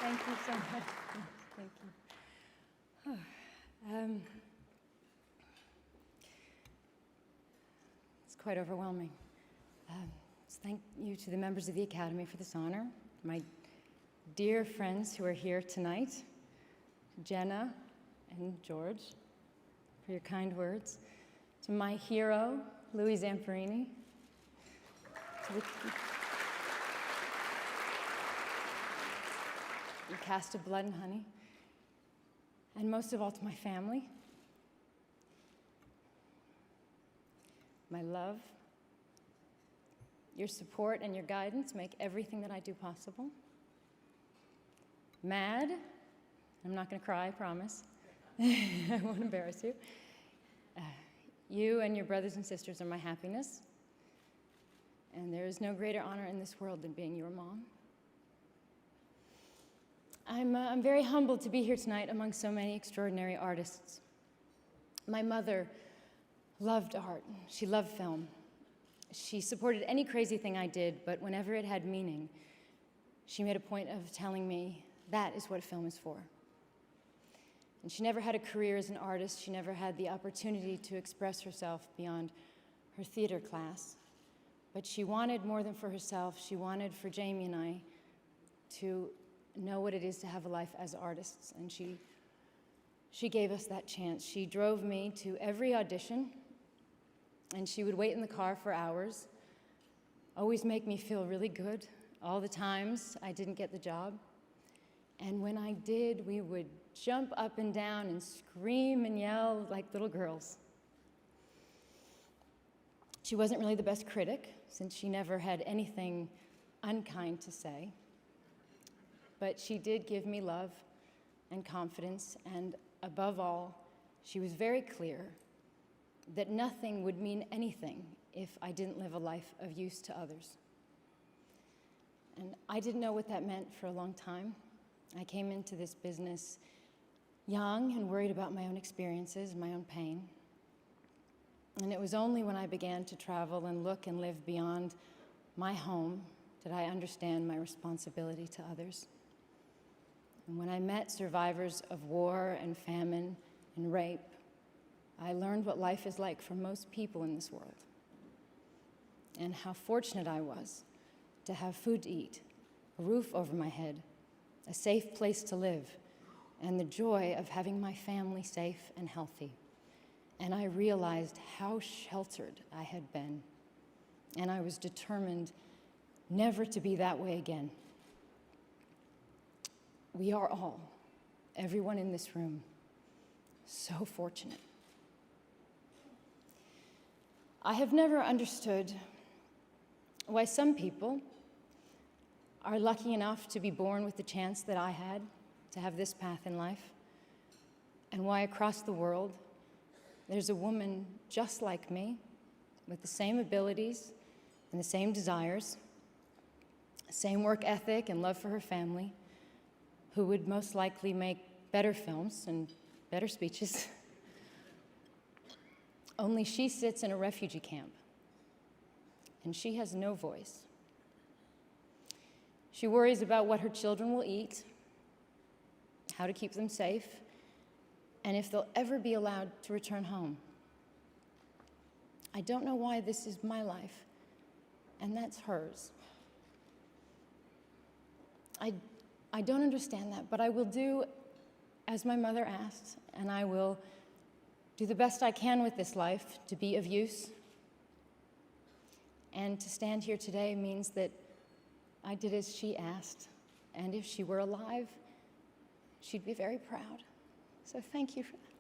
Thank you so much. Thank you. It's quite overwhelming. Thank you to the members of the Academy for this honor, my dear friends who are here tonight, Jenna and George, for your kind words, to my hero, Louis Zamperini, to the cast of Blood and Honey, and most of all to my family, my love. Your support and your guidance make everything that I do possible. Mad, I'm not going to cry, I promise. I won't embarrass you. You and your brothers and sisters are my happiness, and there is no greater honor in this world than being your mom. I'm very humbled to be here tonight among so many extraordinary artists. My mother loved art. She loved film. She supported any crazy thing I did, but whenever it had meaning, she made a point of telling me that is what film is for. And she never had a career as an artist. She never had the opportunity to express herself beyond her theater class. But she wanted more than for herself. She wanted for Jamie and I to know what it is to have a life as artists. And she gave us that chance. She drove me to every audition, and she would wait in the car for hours, always make me feel really good all the times I didn't get the job. And when I did, we would jump up and down and scream and yell like little girls. She wasn't really the best critic, since she never had anything unkind to say. But she did give me love and confidence, and above all, she was very clear that nothing would mean anything if I didn't live a life of use to others. And I didn't know what that meant for a long time. I came into this business young and worried about my own experiences and my own pain. And it was only when I began to travel and look and live beyond my home did I understand my responsibility to others. And when I met survivors of war and famine and rape, I learned what life is like for most people in this world, and how fortunate I was to have food to eat, a roof over my head, a safe place to live, and the joy of having my family safe and healthy. And I realized how sheltered I had been, and I was determined never to be that way again. We are all, everyone in this room, so fortunate. I have never understood why some people are lucky enough to be born with the chance that I had to have this path in life, and why across the world there's a woman just like me with the same abilities and the same desires, same work ethic and love for her family, who would most likely make better films and better speeches. Only she sits in a refugee camp, and she has no voice. She worries about what her children will eat, how to keep them safe, and if they'll ever be allowed to return home. I don't know why this is my life, and that's hers. I don't understand that, but I will do as my mother asked, and I will do the best I can with this life to be of use. And to stand here today means that I did as she asked, and if she were alive, she'd be very proud. So thank you for that.